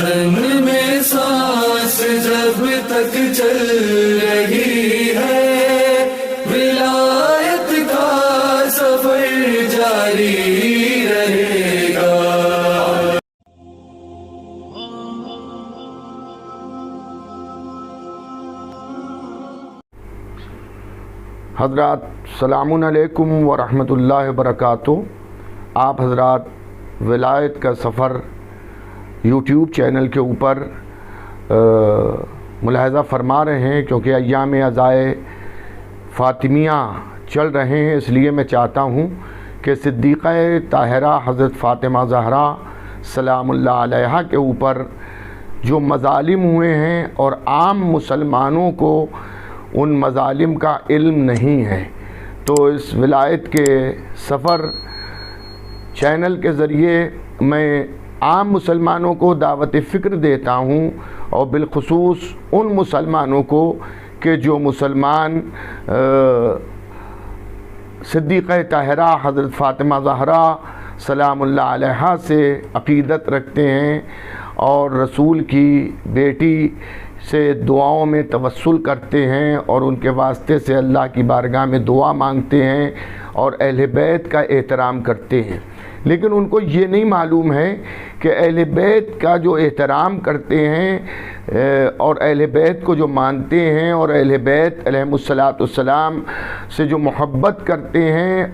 بدن میں سانس جب تک چل رہی ہے، ولایت کا سفر جاری رہے گا۔ حضرات السلام علیکم ورحمۃ اللہ وبرکاتہ۔ آپ حضرات ولایت کا سفر یوٹیوب چینل کے اوپر ملاحظہ فرما رہے ہیں، کیونکہ ایام عزائے فاطمیہ چل رہے ہیں، اس لیے میں چاہتا ہوں کہ صدیقہ طاہرہ حضرت فاطمہ زہرا سلام اللہ علیہا کے اوپر جو مظالم ہوئے ہیں اور عام مسلمانوں کو ان مظالم کا علم نہیں ہے، تو اس ولایت کے سفر چینل کے ذریعے میں عام مسلمانوں کو دعوت فکر دیتا ہوں، اور بالخصوص ان مسلمانوں کو کہ جو مسلمان صدیقہ طاہرہ حضرت فاطمہ زہرا سلام اللہ علیہا سے عقیدت رکھتے ہیں اور رسول کی بیٹی سے دعاؤں میں توسل کرتے ہیں اور ان کے واسطے سے اللہ کی بارگاہ میں دعا مانگتے ہیں اور اہل بیت کا احترام کرتے ہیں، لیکن ان کو یہ نہیں معلوم ہے کہ اہل بیت کا جو احترام کرتے ہیں اور اہل بیت کو جو مانتے ہیں اور اہل بیت علیہم السلام سے جو محبت کرتے ہیں،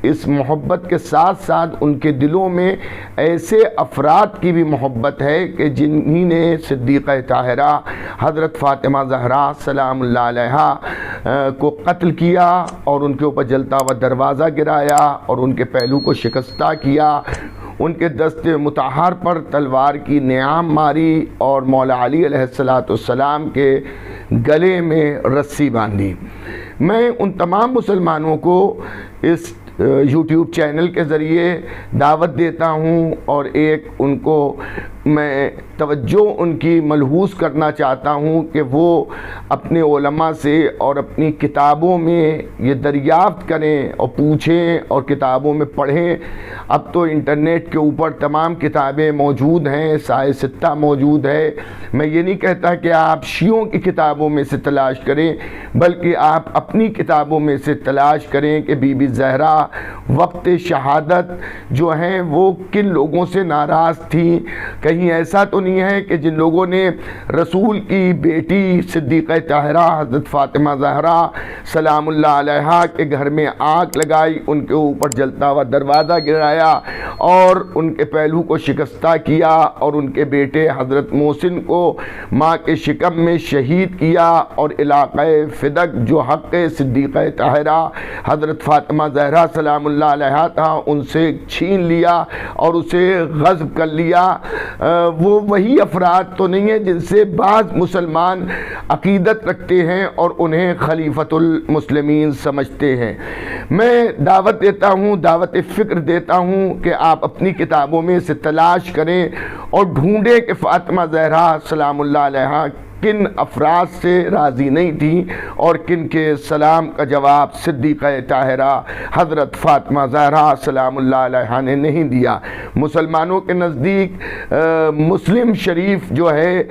اس محبت کے ساتھ ساتھ ان کے دلوں میں ایسے افراد کی بھی محبت ہے کہ جنہی نے صدیقہ طاہرہ حضرت فاطمہ زہرا سلام اللہ علیہا کو قتل کیا اور ان کے اوپر جلتا ہوا دروازہ گرایا اور ان کے پہلو کو شکستہ کیا، ان کے دست مطہر پر تلوار کی نیام ماری اور مولا علی علیہ السلام کے گلے میں رسی باندھی۔ میں ان تمام مسلمانوں کو اس یوٹیوب چینل کے ذریعے دعوت دیتا ہوں اور ایک ان کو میں توجہ ان کی ملحوظ کرنا چاہتا ہوں کہ وہ اپنے علماء سے اور اپنی کتابوں میں یہ دریافت کریں اور پوچھیں اور کتابوں میں پڑھیں۔ اب تو انٹرنیٹ کے اوپر تمام کتابیں موجود ہیں، سائے ستہ موجود ہے۔ میں یہ نہیں کہتا کہ آپ شیعوں کی کتابوں میں سے تلاش کریں، بلکہ آپ اپنی کتابوں میں سے تلاش کریں کہ بی بی زہرا وقت شہادت جو ہیں وہ کن لوگوں سے ناراض تھیں۔ کہیں ایسا تو نہیں ہے کہ جن لوگوں نے رسول کی بیٹی صدیقہ طاہرہ حضرت فاطمہ زہرا سلام اللہ علیہا کے گھر میں آگ لگائی، ان کے اوپر جلتا ہوا دروازہ گرایا اور ان کے پہلو کو شکستہ کیا اور ان کے بیٹے حضرت محسن کو ماں کے شکم میں شہید کیا اور علاقہ فدق جو حق صدیقہ طاہرہ حضرت فاطمہ زہرا سلام اللہ علیہا تھا ان سے چھین لیا اور اسے غصب کر لیا۔ وہ وہی افراد تو نہیں ہیں جن سے بعض مسلمان عقیدت رکھتے ہیں اور انہیں خلیفۃ المسلمین سمجھتے ہیں۔ میں دعوت دیتا ہوں، دعوت فکر دیتا ہوں کہ آپ اپنی کتابوں میں سے تلاش کریں اور ڈھونڈیں کہ فاطمہ زہرا سلام اللہ علیہا کن افراد سے راضی نہیں تھی اور کن کے سلام کا جواب صدیقہ طاہرہ حضرت فاطمہ زہرا سلام اللہ علیہا نے نہیں دیا۔ مسلمانوں کے نزدیک مسلم شریف جو ہے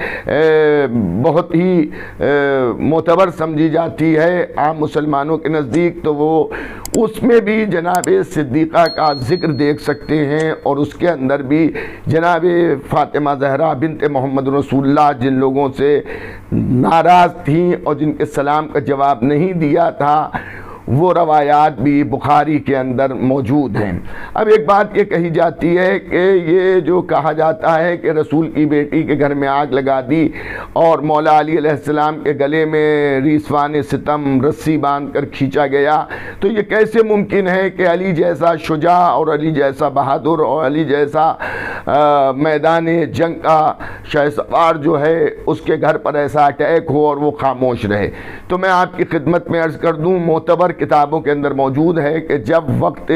بہت ہی معتبر سمجھی جاتی ہے، عام مسلمانوں کے نزدیک، تو وہ اس میں بھی جناب صدیقہ کا ذکر دیکھ سکتے ہیں اور اس کے اندر بھی جناب فاطمہ زہرا بنت محمد رسول اللہ جن لوگوں سے ناراض تھیں اور جن کے سلام کا جواب نہیں دیا تھا، وہ روایات بھی بخاری کے اندر موجود ہیں۔ اب ایک بات یہ کہی جاتی ہے کہ یہ جو کہا جاتا ہے کہ رسول کی بیٹی کے گھر میں آگ لگا دی اور مولا علی علیہ السلام کے گلے میں ریسوان ستم رسی باندھ کر کھینچا گیا، تو یہ کیسے ممکن ہے کہ علی جیسا شجاع اور علی جیسا بہادر اور علی جیسا میدان جنگ کا شہ سوار جو ہے اس کے گھر پر ایسا اٹیک ہو اور وہ خاموش رہے؟ تو میں آپ کی خدمت میں عرض کر دوں، معتبر کتابوں کے اندر موجود ہے کہ جب وقت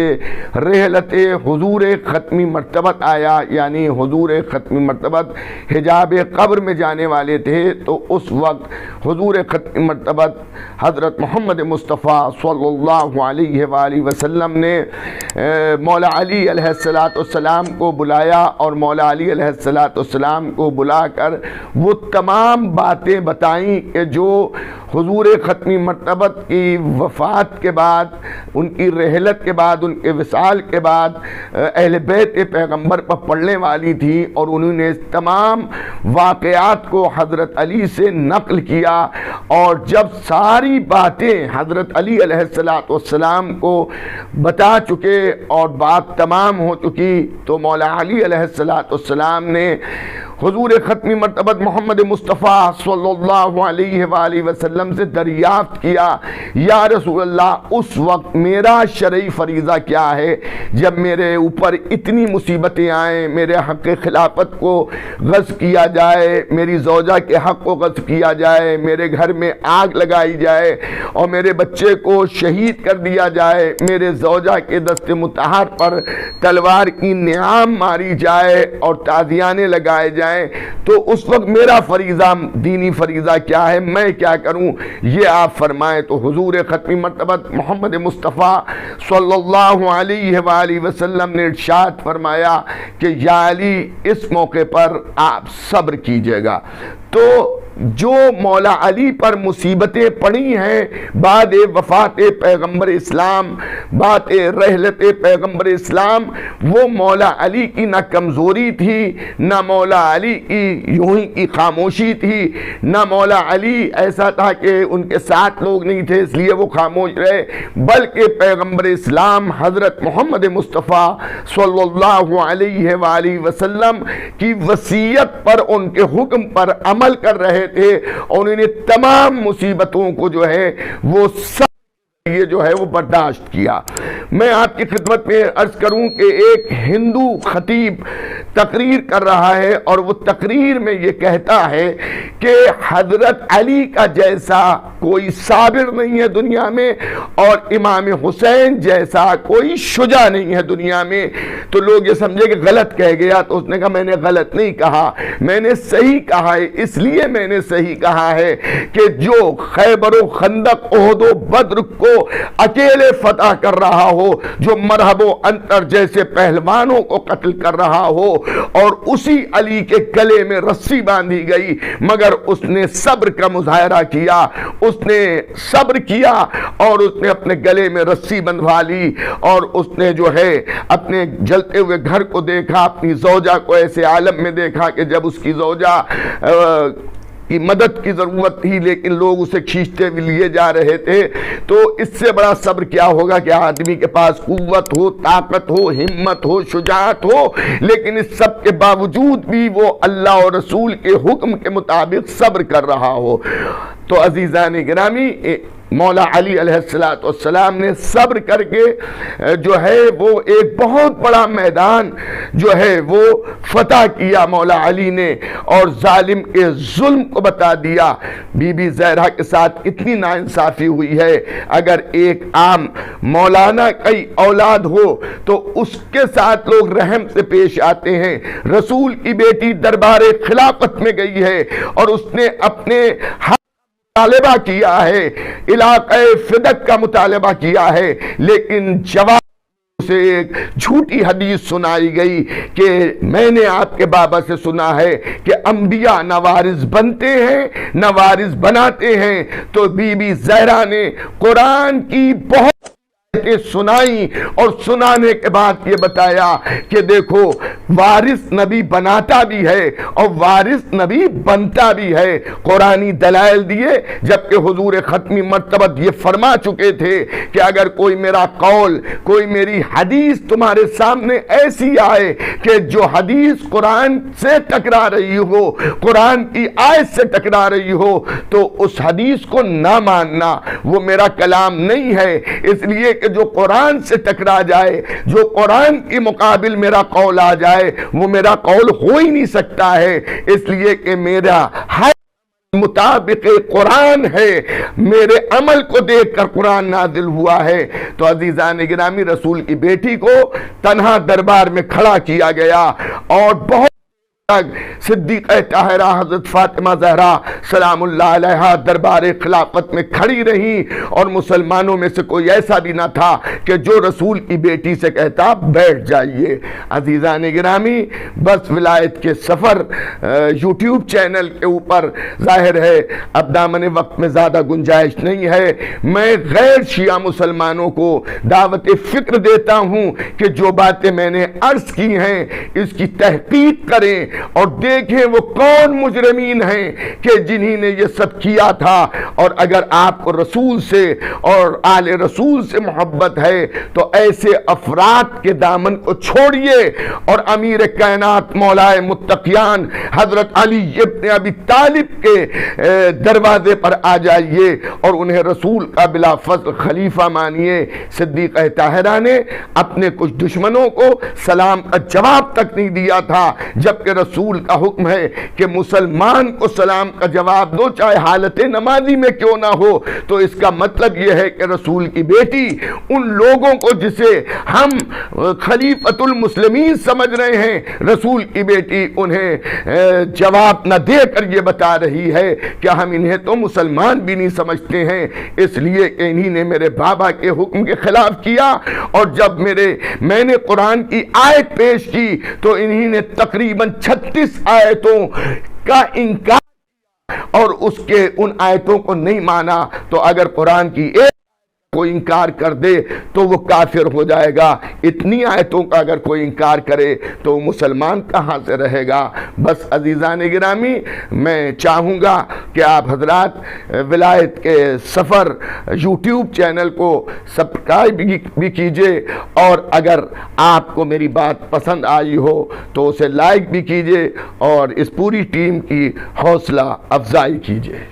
رحلت حضور ختمی مرتبت آیا، یعنی حضور ختمی مرتبت حجاب قبر میں جانے والے تھے، تو اس وقت حضور ختمی مرتبت حضرت محمد مصطفیٰ صلی اللہ علیہ وآلہ وسلم نے مولا علی علیہ السلام کو بلایا، اور مولا علی علیہ السلام کو بلا کر وہ تمام باتیں بتائیں کہ جو حضور ختمی مرتبت کی وفات کے بعد، ان کی رحلت کے بعد، ان کے وصال کے بعد اہل بیت پیغمبر پر پڑنے والی تھی، اور انہوں نے تمام واقعات کو حضرت علی سے نقل کیا۔ اور جب ساری باتیں حضرت علی علیہ السلام کو بتا چکے اور بات تمام ہو چکی، تو مولا علی علیہ السلام نے حضور ختمی مرتبت محمد مصطفیٰ صلی اللہ علیہ وآلہ وسلم سے دریافت کیا، یا رسول اللہ اس وقت میرا شرعی فریضہ کیا ہے جب میرے اوپر اتنی مصیبتیں آئیں، میرے حق خلافت کو غصب کیا جائے، میری زوجہ کے حق کو غصب کیا جائے، میرے گھر میں آگ لگائی جائے اور میرے بچے کو شہید کر دیا جائے، میرے زوجہ کے دست مطہر پر تلوار کی نعام ماری جائے اور تازیانے لگائے جائیں، تو اس وقت میرا فریضہ، دینی فریضہ کیا ہے، میں کیا کروں، یہ آپ فرمائیں۔ تو حضور ختمی مرتبت محمد مصطفیٰ صلی اللہ علیہ وآلہ وسلم نے ارشاد فرمایا کہ یا علی اس موقع پر آپ صبر کیجئے گا۔ تو جو مولا علی پر مصیبتیں پڑی ہیں بعد وفات پیغمبر اسلام، بعد رحلت پیغمبر اسلام، وہ مولا علی کی نہ کمزوری تھی، نہ مولا علی کی یوں ہی کی خاموشی تھی، نہ مولا علی ایسا تھا کہ ان کے ساتھ لوگ نہیں تھے اس لیے وہ خاموش رہے، بلکہ پیغمبر اسلام حضرت محمد مصطفیٰ صلی اللہ علیہ وآلہ وسلم کی وصیت پر، ان کے حکم پر عمل کر رہے تھے، اور انہوں نے تمام مصیبتوں کو جو ہے وہ سب یہ جو ہے وہ برداشت کیا۔ میں آپ کی خدمت میں عرض کروں کہ ایک ہندو خطیب تقریر کر رہا ہے، اور وہ تقریر میں یہ کہتا ہے کہ حضرت علی کا جیسا کوئی صابر نہیں ہے دنیا میں، اور امام حسین جیسا کوئی شجاع نہیں ہے دنیا میں۔ تو لوگ یہ سمجھے کہ غلط کہہ گیا، تو اس نے کہا میں نے غلط نہیں کہا، میں نے صحیح کہا ہے، اس لیے میں نے صحیح کہا ہے کہ جو خیبر و خندق، احد و بدر کو اکیلے فتح کر رہا ہو، جو مرحب و انتر جیسے پہلوانوں کو قتل کر رہا ہو، اور اسی علی کے گلے میں رسی باندھی گئی، مگر اس نے صبر کا مظاہرہ کیا، اس نے صبر کیا، اور اس نے اپنے گلے میں رسی بندھوا لی، اور اس نے جو ہے اپنے جلتے ہوئے گھر کو دیکھا، اپنی زوجہ کو ایسے عالم میں دیکھا کہ جب اس کی زوجہ کی مدد کی ضرورت تھی لیکن لوگ اسے کھینچتے بھی لیے جا رہے تھے۔ تو اس سے بڑا صبر کیا ہوگا کہ آدمی کے پاس قوت ہو، طاقت ہو، ہمت ہو، شجاعت ہو، لیکن اس سب کے باوجود بھی وہ اللہ اور رسول کے حکم کے مطابق صبر کر رہا ہو۔ تو عزیزان گرامی، مولا علی علیہ السلام نے صبر کر کے جو ہے وہ ایک بہت بڑا میدان جو ہے وہ فتح کیا مولا علی نے، اور ظالم کے ظلم کو بتا دیا۔ بی بی زہرا کے ساتھ کتنی ناانصافی ہوئی ہے، اگر ایک عام مولانا کی اولاد ہو تو اس کے ساتھ لوگ رحم سے پیش آتے ہیں۔ رسول کی بیٹی دربار خلافت میں گئی ہے اور اس نے اپنے مطالبہ کیا ہے، علاقہ فدق کا مطالبہ کیا ہے، لیکن جواب سے ایک جھوٹی حدیث سنائی گئی کہ میں نے آپ کے بابا سے سنا ہے کہ انبیاء نہ وارث بنتے ہیں نہ وارث بناتے ہیں۔ تو بی بی زہرا نے قرآن کی بہت سنائی، اور سنانے کے بعد یہ بتایا کہ دیکھو وارث نبی بناتا بھی ہے اور وارث نبی بنتا بھی ہے۔ قرآنی دلائل دیے، جبکہ حضور ختمی مرتبت یہ فرما چکے تھے کہ اگر کوئی میرا قول، کوئی میری حدیث تمہارے سامنے ایسی آئے کہ جو حدیث قرآن سے ٹکرا رہی ہو، قرآن کی آیت سے ٹکرا رہی ہو، تو اس حدیث کو نہ ماننا، وہ میرا کلام نہیں ہے۔ اس لیے کہ جو قرآن سے ٹکرا جائے، جو قرآن کی مقابل میرا قول آ جائے، وہ میرا قول ہو ہی نہیں سکتا ہے، اس لیے کہ میرا مطابق قرآن ہے، میرے عمل کو دیکھ کر قرآن نازل ہوا ہے۔ تو عزیزان گرامی، رسول کی بیٹی کو تنہا دربار میں کھڑا کیا گیا اور بہت صدیقہ طاہرہ حضرت فاطمہ زہرا سلام اللہ علیہا دربار خلافت میں کھڑی رہی، اور مسلمانوں میں سے کوئی ایسا بھی نہ تھا کہ جو رسول کی بیٹی سے کہتا بیٹھ جائیے۔ عزیزان گرامی، بس ولایت کے سفر یوٹیوب چینل کے اوپر ظاہر ہے اب دامن وقت میں زیادہ گنجائش نہیں ہے۔ میں غیر شیعہ مسلمانوں کو دعوت فکر دیتا ہوں کہ جو باتیں میں نے عرض کی ہیں اس کی تحقیق کریں اور دیکھیں وہ کون مجرمین ہیں کہ جنہی نے یہ سب کیا تھا۔ اور اگر آپ کو رسول سے اور آل رسول سے محبت ہے تو ایسے افراد کے دامن کو چھوڑیے اور امیر کائنات مولائے متقیان حضرت علی ابن ابی طالب کے دروازے پر آ جائیے اور انہیں رسول کا بلا فضل خلیفہ مانیے۔ صدیقہ طاہرہ نے اپنے کچھ دشمنوں کو سلام کا جواب تک نہیں دیا تھا، جبکہ رسول کا حکم ہے کہ مسلمان کو سلام کا جواب دو چاہے حالت نمازی میں کیوں نہ ہو۔ تو اس کا مطلب یہ ہے کہ رسول کی بیٹی ان لوگوں کو جسے ہم خلیفۃ المسلمین سمجھ رہے ہیں، رسول کی بیٹی انہیں جواب نہ دے کر یہ بتا رہی ہے کہ ہم انہیں تو مسلمان بھی نہیں سمجھتے ہیں، اس لیے کہ انہی نے میرے بابا کے حکم کے خلاف کیا۔ اور جب میں نے قرآن کی آیت پیش کی تو انہی نے تقریباً 36 آیتوں کا انکار اور اس کے ان آیتوں کو نہیں مانا۔ تو اگر قرآن کی ایک کوئی انکار کر دے تو وہ کافر ہو جائے گا، اتنی آیتوں کا اگر کوئی انکار کرے تو وہ مسلمان کہاں سے رہے گا۔ بس عزیزان گرامی، میں چاہوں گا کہ آپ حضرات ولایت کے سفر یوٹیوب چینل کو سبسکرائب بھی کیجئے، اور اگر آپ کو میری بات پسند آئی ہو تو اسے لائک بھی کیجئے اور اس پوری ٹیم کی حوصلہ افزائی کیجئے۔